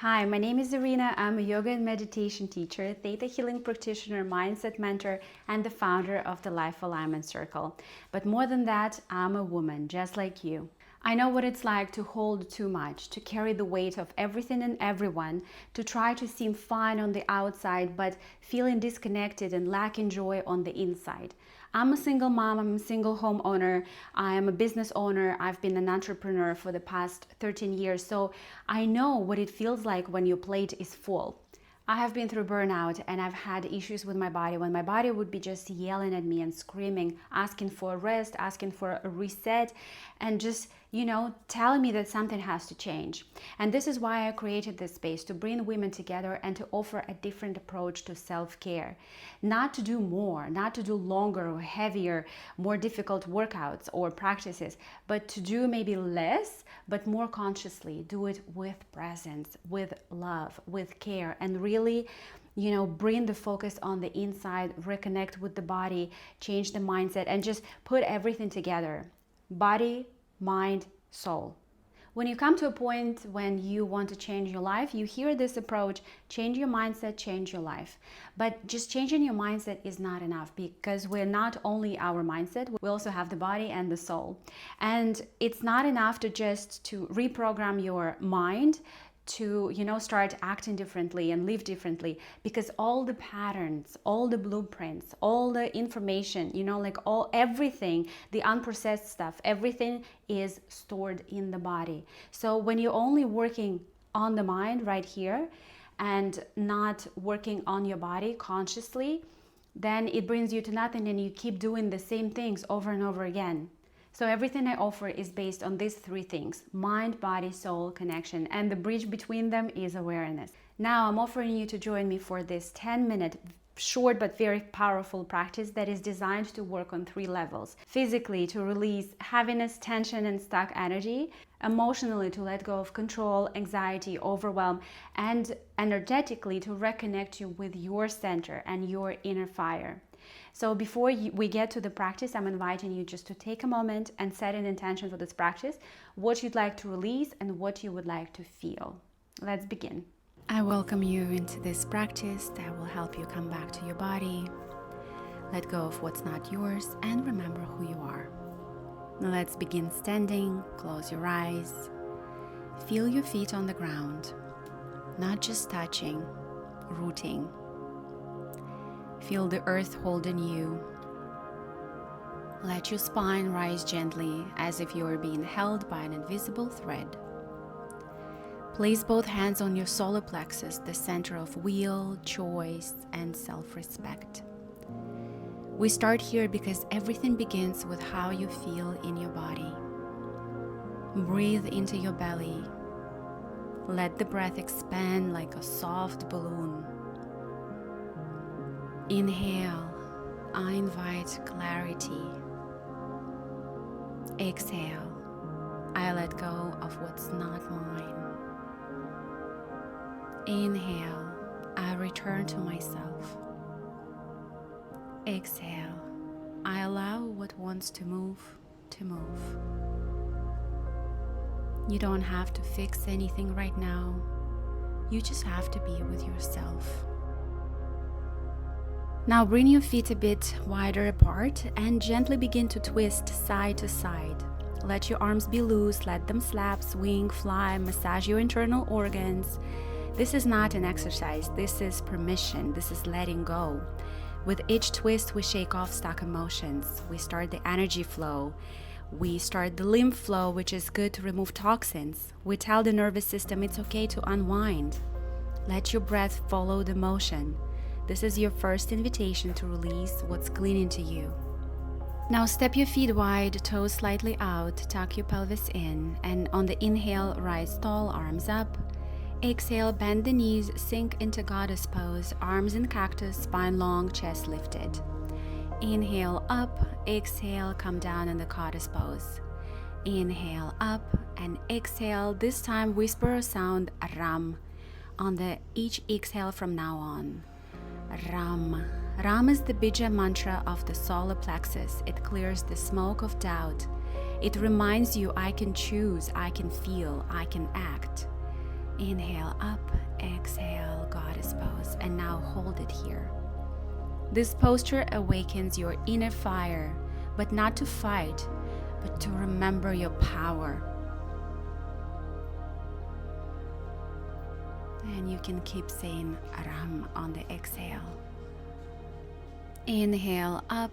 Hi, my name is Irina. I'm a yoga and meditation teacher, theta healing practitioner, mindset mentor, and the founder of the Life Alignment Circle. But more than that, I'm a woman just like you. I know what it's like to hold too much, to carry the weight of everything and everyone, to try to seem fine on the outside, but feeling disconnected and lacking joy on the inside. I'm a single mom, I'm a single homeowner, I am a business owner, I've been an entrepreneur for the past 13 years, so I know what it feels like when your plate is full. I have been through burnout and I've had issues with my body when my body would be just yelling at me and screaming, asking for a rest, asking for a reset, and just, telling me that something has to change. And this is why I created this space to bring women together and to offer a different approach to self-care. Not to do more, not to do longer or heavier, more difficult workouts or practices, but to do maybe less, but more consciously. Do it with presence, with love, with care, and really bring the focus on the inside, reconnect with the body, change the mindset, and just put everything together. Body, mind, soul. When you come to a point when you want to change your life, you hear this approach, change your mindset, change your life. But just changing your mindset is not enough, because we're not only our mindset, we also have the body and the soul. And it's not enough to just to reprogram your mind to start acting differently and live differently, because all the patterns, all the blueprints, all the information, everything, the unprocessed stuff, everything is stored in the body. So when you're only working on the mind right here and not working on your body consciously, then it brings you to nothing and you keep doing the same things over and over again. So everything I offer is based on these three things: mind, body, soul, connection, and the bridge between them is awareness. Now I'm offering you to join me for this 10-minute short but very powerful practice that is designed to work on three levels. Physically, to release heaviness, tension, and stuck energy. Emotionally, to let go of control, anxiety, overwhelm, and energetically, to reconnect you with your center and your inner fire. So before we get to the practice, I'm inviting you just to take a moment and set an intention for this practice, what you'd like to release and what you would like to feel. Let's begin. I welcome you into this practice that will help you come back to your body, let go of what's not yours, and remember who you are. Now let's begin standing. Close your eyes. Feel your feet on the ground, not just touching, rooting. Feel the earth holding you. Let your spine rise gently as if you are being held by an invisible thread. Place both hands on your solar plexus, the center of will, choice, and self-respect. We start here because everything begins with how you feel in your body. Breathe into your belly. Let the breath expand like a soft balloon. Inhale, I invite clarity. Exhale, I let go of what's not mine. Inhale, I return to myself. Exhale, I allow what wants to move to move. You don't have to fix anything right now. You just have to be with yourself. Now bring your feet a bit wider apart and gently begin to twist side to side. Let your arms be loose, let them slap, swing, fly, massage your internal organs. This is not an exercise, this is permission, this is letting go. With each twist, we shake off stuck emotions. We start the energy flow. We start the lymph flow, which is good to remove toxins. We tell the nervous system it's okay to unwind. Let your breath follow the motion. This is your first invitation to release what's clinging to you. Now step your feet wide, toes slightly out, tuck your pelvis in, and on the inhale, rise tall, arms up. Exhale, bend the knees, sink into goddess pose, arms in cactus, spine long, chest lifted. Inhale up, exhale, come down in the goddess pose. Inhale up and exhale, this time whisper a sound Ram on the each exhale from now on. Ram. Ram is the bija mantra of the solar plexus. It clears the smoke of doubt. It reminds you I can choose, I can feel, I can act. Inhale up, exhale, goddess pose, and now hold it here. This posture awakens your inner fire, but not to fight, but to remember your power. And you can keep saying Ram on the exhale. Inhale up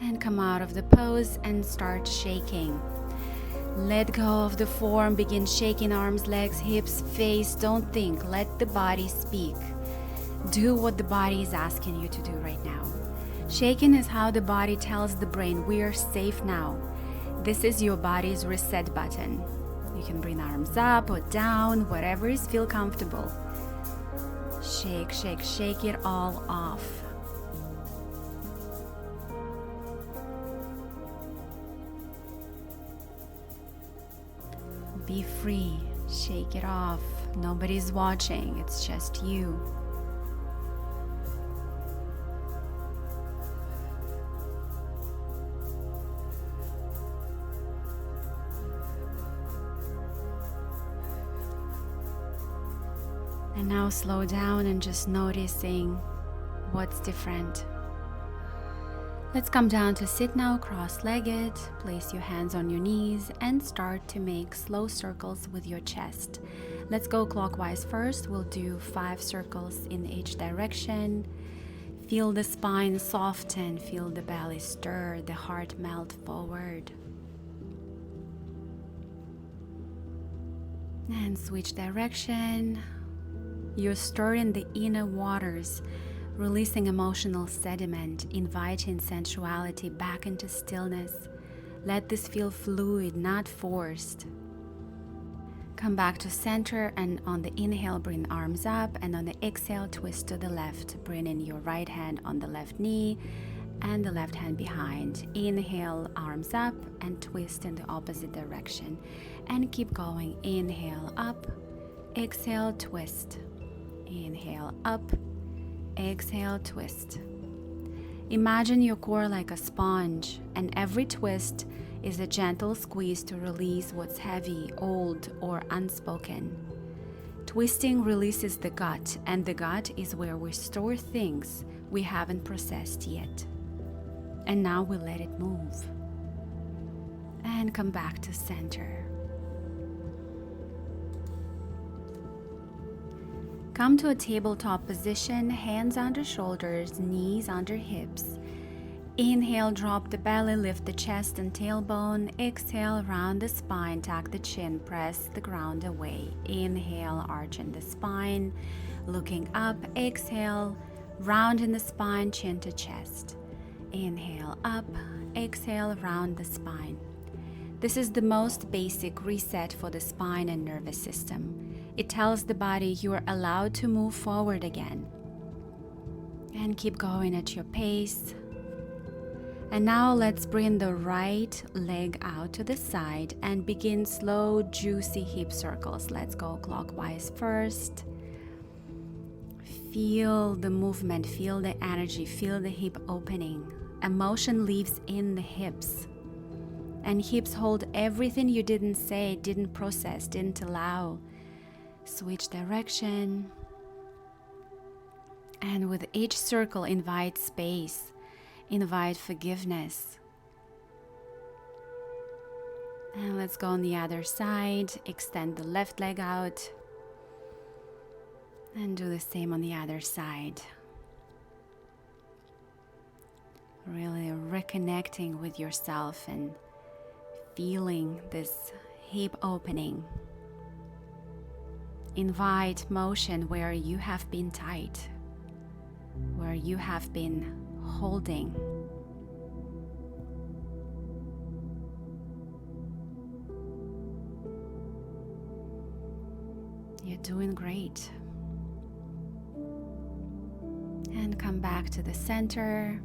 and come out of the pose and start shaking. Let go of the form, begin shaking arms, legs, hips, face. Don't think, let the body speak. Do what the body is asking you to do right now. Shaking is how the body tells the brain, we are safe now. This is your body's reset button. You can bring arms up or down, whatever is feel comfortable. Shake, shake, shake it all off. Be free, shake it off. Nobody's watching, it's just you. And now slow down and just noticing what's different. Let's come down to sit now cross-legged. Place your hands on your knees and start to make slow circles with your chest. Let's go clockwise first. We'll do 5 circles in each direction. Feel the spine soften, feel the belly stir, the heart melt forward. And switch direction. You're stirring the inner waters, releasing emotional sediment, inviting sensuality back into stillness. Let this feel fluid, not forced. Come back to center, and on the inhale, bring arms up, and on the exhale, twist to the left. Bring in your right hand on the left knee and the left hand behind. Inhale, arms up, and twist in the opposite direction. And keep going. Inhale, up, exhale, twist. Inhale, up, exhale, twist. Imagine your core like a sponge, and every twist is a gentle squeeze to release what's heavy, old, or unspoken. Twisting releases the gut, and the gut is where we store things we haven't processed yet. And now we let it move. And come back to center. Come to a tabletop position, hands under shoulders, knees under hips. Inhale, drop the belly, lift the chest and tailbone. Exhale, round the spine, tuck the chin, press the ground away. Inhale, arching the spine, looking up. Exhale, round in the spine, chin to chest. Inhale, up. Exhale, round the spine. This is the most basic reset for the spine and nervous system. It tells the body you are allowed to move forward again. And keep going at your pace. And now let's bring the right leg out to the side and begin slow, juicy hip circles. Let's go clockwise first. Feel the movement, feel the energy, feel the hip opening. Emotion lives in the hips. And hips hold everything you didn't say, didn't process, didn't allow. Switch direction. And with each circle, invite space. Invite forgiveness. And let's go on the other side. Extend the left leg out. And do the same on the other side. Really reconnecting with yourself and feeling this hip opening. Invite motion where you have been tight, where you have been holding. You're doing great. And come back to the center.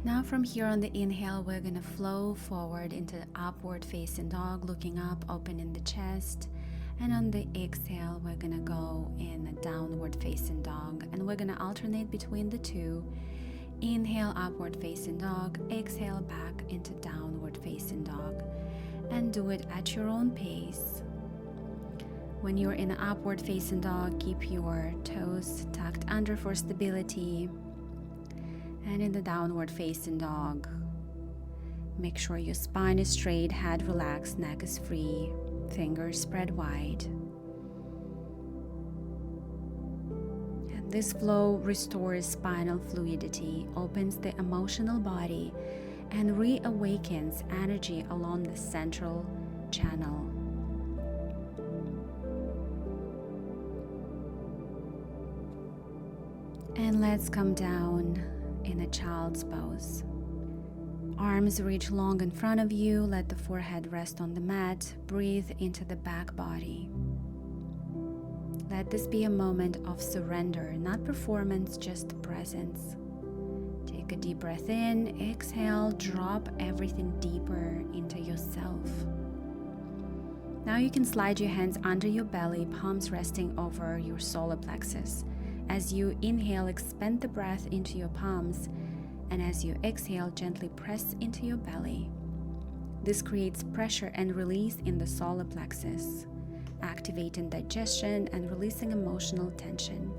Now from here on the inhale, we're going to flow forward into upward facing dog, looking up, opening the chest. And on the exhale, we're going to go in a downward facing dog. And we're going to alternate between the two. Inhale, upward facing dog. Exhale, back into downward facing dog. And do it at your own pace. When you're in an upward facing dog, keep your toes tucked under for stability. And in the downward facing dog, make sure your spine is straight, head relaxed, neck is free, fingers spread wide. And this flow restores spinal fluidity, opens the emotional body, and reawakens energy along the central channel. And let's come down in a child's pose. Arms reach long in front of you. Let the forehead rest on the mat. Breathe into the back body. Let this be a moment of surrender, not performance, just presence. Take a deep breath in. Exhale. Drop everything deeper into yourself. Now you can slide your hands under your belly, palms resting over your solar plexus. As you inhale, expand the breath into your palms, and as you exhale, gently press into your belly. This creates pressure and release in the solar plexus, activating digestion and releasing emotional tension.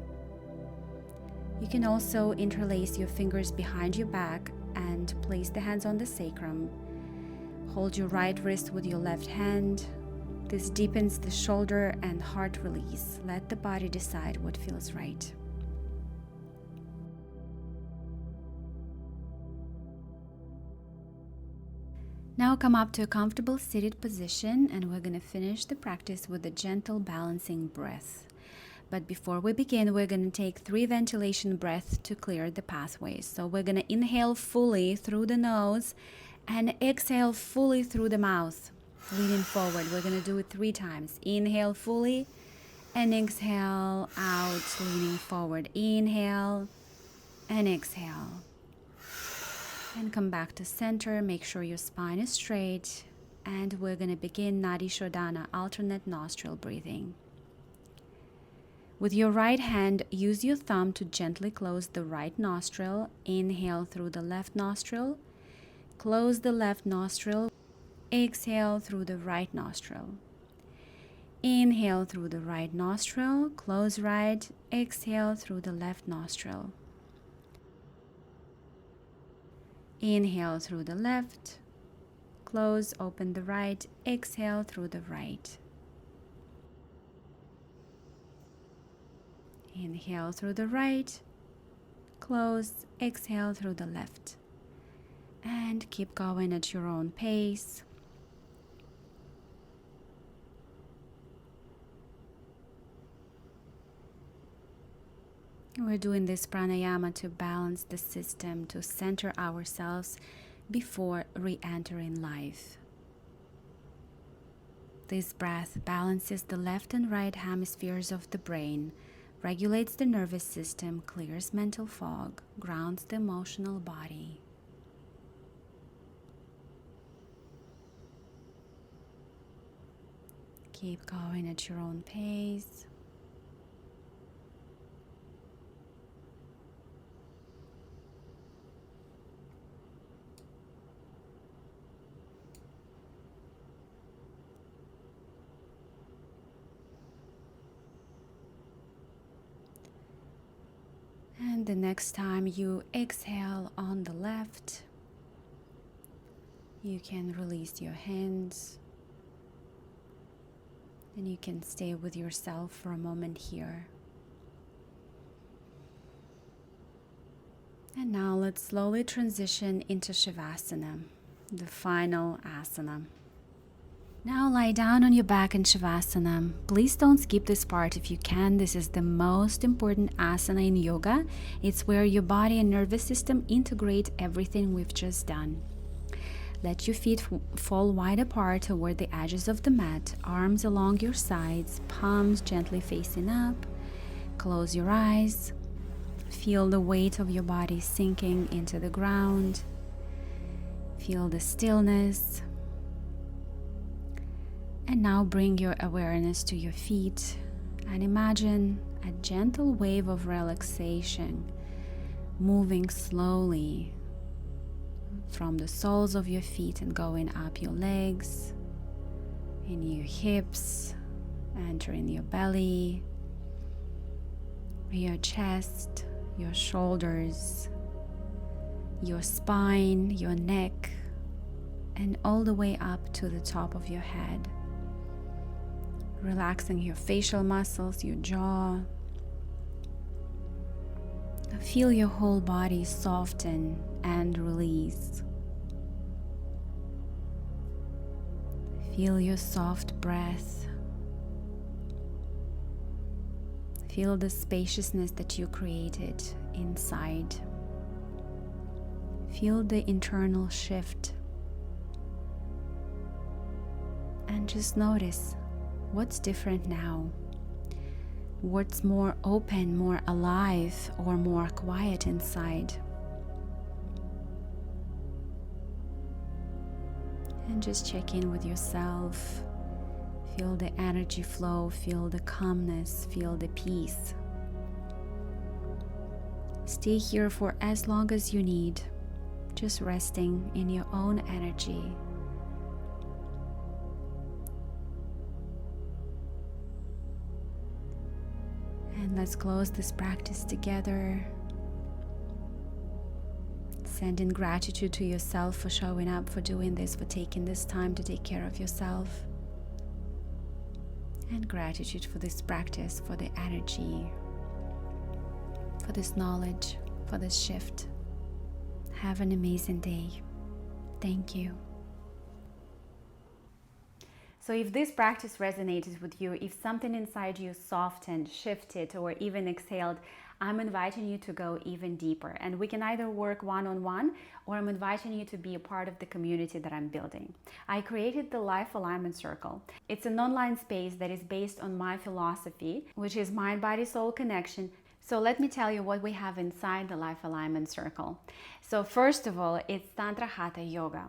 You can also interlace your fingers behind your back and place the hands on the sacrum. Hold your right wrist with your left hand. This deepens the shoulder and heart release. Let the body decide what feels right. Now come up to a comfortable seated position, and we're going to finish the practice with a gentle balancing breath. But before we begin, we're going to take 3 ventilation breaths to clear the pathways. So we're going to inhale fully through the nose and exhale fully through the mouth. Leaning forward, we're going to do it 3 times. Inhale fully and exhale out, leaning forward. Inhale and exhale. And come back to center. Make sure your spine is straight. And we're going to begin Nadi Shodhana, alternate nostril breathing. With your right hand, use your thumb to gently close the right nostril. Inhale through the left nostril. Close the left nostril. Exhale through the right nostril. Inhale through the right nostril. Close right. Exhale through the left nostril. Inhale through the left, close, open the right, exhale through the right. Inhale through the right, close, exhale through the left. And keep going at your own pace. We're doing this pranayama to balance the system, to center ourselves before re-entering life. This breath balances the left and right hemispheres of the brain, regulates the nervous system, clears mental fog, grounds the emotional body. Keep going at your own pace. And the next time you exhale on the left, you can release your hands and you can stay with yourself for a moment here. And now let's slowly transition into Shavasana, the final asana. Now lie down on your back in Shavasana. Please don't skip this part if you can. This is the most important asana in yoga. It's where your body and nervous system integrate everything we've just done. Let your feet fall wide apart toward the edges of the mat, arms along your sides, palms gently facing up. Close your eyes. Feel the weight of your body sinking into the ground. Feel the stillness. And now bring your awareness to your feet and imagine a gentle wave of relaxation moving slowly from the soles of your feet and going up your legs, in your hips, Entering your belly, your chest, your shoulders, your spine, your neck, and all the way up to the top of your head. Relaxing your facial muscles, your jaw. Feel your whole body soften and release. Feel your soft breath. Feel the spaciousness that you created inside. Feel the internal shift. And just notice what's different now. What's more open, more alive, or more quiet inside. And just check in with yourself. Feel the energy flow, feel the calmness, feel the peace. Stay here for as long as you need, just resting in your own energy. And let's close this practice together. Sending gratitude to yourself for showing up, for doing this, for taking this time to take care of yourself. And gratitude for this practice, for the energy, for this knowledge, for this shift. Have an amazing day. Thank you. So if this practice resonated with you, if something inside you softened, shifted, or even exhaled, I'm inviting you to go even deeper. And we can either work one-on-one, or I'm inviting you to be a part of the community that I'm building. I created the Life Alignment Circle. It's an online space that is based on my philosophy, which is mind, body, soul connection. So let me tell you what we have inside the Life Alignment Circle. So first of all, it's Tantra Hatha yoga.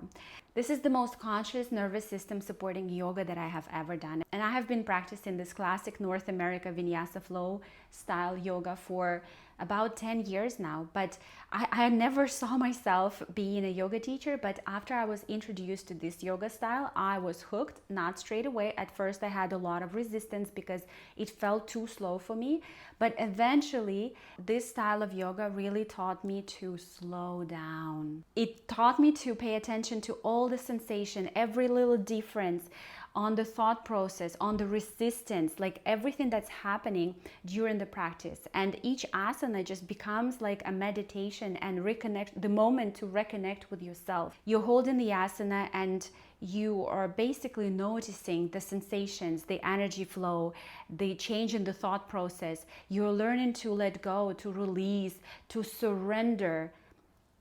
This is the most conscious nervous system supporting yoga that I have ever done. And I have been practicing this classic North America Vinyasa flow style yoga for about 10 years now, but I never saw myself being a yoga teacher. But after I was introduced to this yoga style, I was hooked. Not straight away. At first I had a lot of resistance because it felt too slow for me, but eventually this style of yoga really taught me to slow down. It taught me to pay attention to all the sensation, every little difference on the thought process, on the resistance, like everything that's happening during the practice. And each asana just becomes like a meditation and reconnect, the moment to reconnect with yourself. You're holding the asana and you are basically noticing the sensations, the energy flow, the change in the thought process. You're learning to let go, to release, to surrender,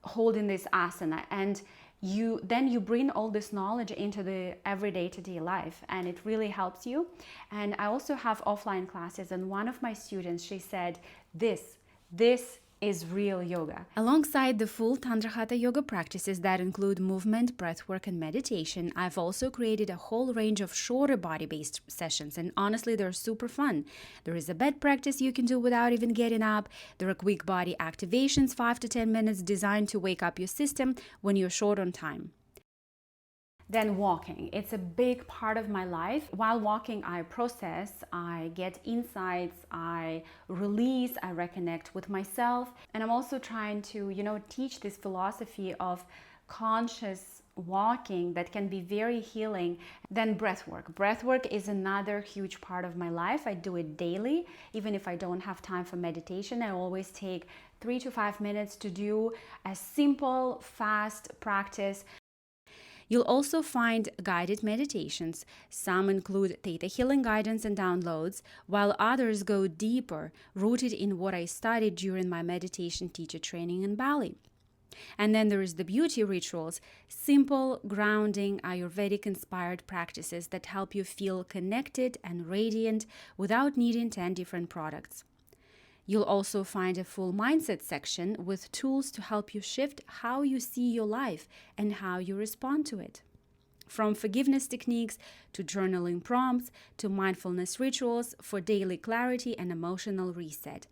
holding this asana. And you bring all this knowledge into the everyday to-day life, and it really helps you. And I also have offline classes, and one of my students, she said, this is real yoga. Alongside the full Tantra Hatha yoga practices that include movement, breathwork, and meditation, I've also created a whole range of shorter body-based sessions, and honestly, they're super fun. There is a bed practice you can do without even getting up. There are quick body activations, 5 to 10 minutes, designed to wake up your system when you're short on time. Then walking. It's a big part of my life. While walking, I process, I get insights, I release, I reconnect with myself. And I'm also trying to, teach this philosophy of conscious walking that can be very healing. Then breathwork. Breathwork is another huge part of my life. I do it daily. Even if I don't have time for meditation, I always take 3 to 5 minutes to do a simple, fast practice. You'll also find guided meditations. Some include theta healing guidance and downloads, while others go deeper, rooted in what I studied during my meditation teacher training in Bali. And then there is the beauty rituals, simple, grounding, Ayurvedic-inspired practices that help you feel connected and radiant without needing 10 different products. You'll also find a full mindset section with tools to help you shift how you see your life and how you respond to it. From forgiveness techniques to journaling prompts to mindfulness rituals for daily clarity and emotional reset.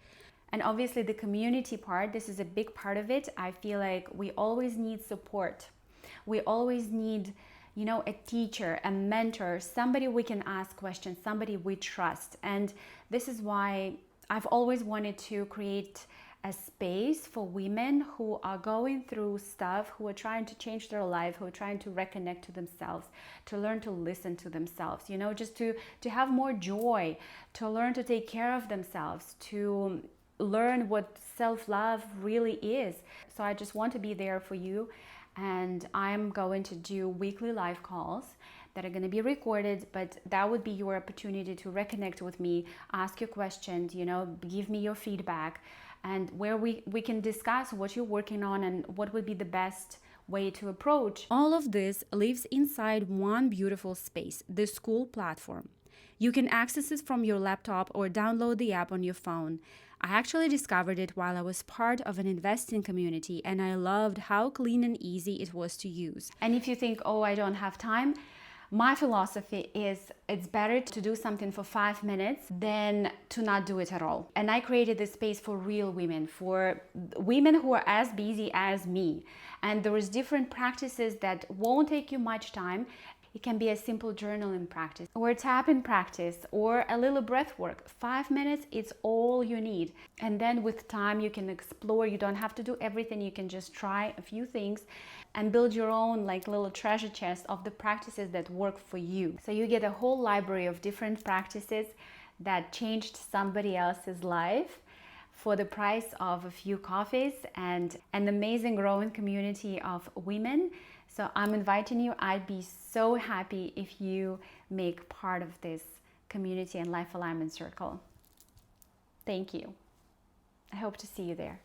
And obviously the community part, this is a big part of it. I feel like we always need support. We always need you know, a teacher, a mentor, somebody we can ask questions, somebody we trust. And this is why I've always wanted to create a space for women who are going through stuff, who are trying to change their life, who are trying to reconnect to themselves, to learn to listen to themselves, you know, just to have more joy, to learn to take care of themselves, to learn what self-love really is. So I just want to be there for you, and I'm going to do weekly live calls that are going to be recorded, but that would be your opportunity to reconnect with me, ask your questions, you know, give me your feedback, and where we can discuss what you're working on and what would be the best way to approach. All of this lives inside one beautiful space, the school platform. You can access it from your laptop or download the app on your phone. I actually discovered it while I was part of an investing community, and I loved how clean and easy it was to use. And if you think, oh, I don't have time, my philosophy is it's better to do something for 5 minutes than to not do it at all. And I created this space for real women, for women who are as busy as me. And there is different practices that won't take you much time. It can be a simple journaling practice or a tapping practice or a little breath work. 5 minutes, it's all you need. And then with time, you can explore. You don't have to do everything. You can just try a few things and build your own like little treasure chest of the practices that work for you. So you get a whole library of different practices that changed somebody else's life for the price of a few coffees and an amazing growing community of women. So I'm inviting you. I'd be so happy if you make part of this community and life alignment circle. Thank you. I hope to see you there.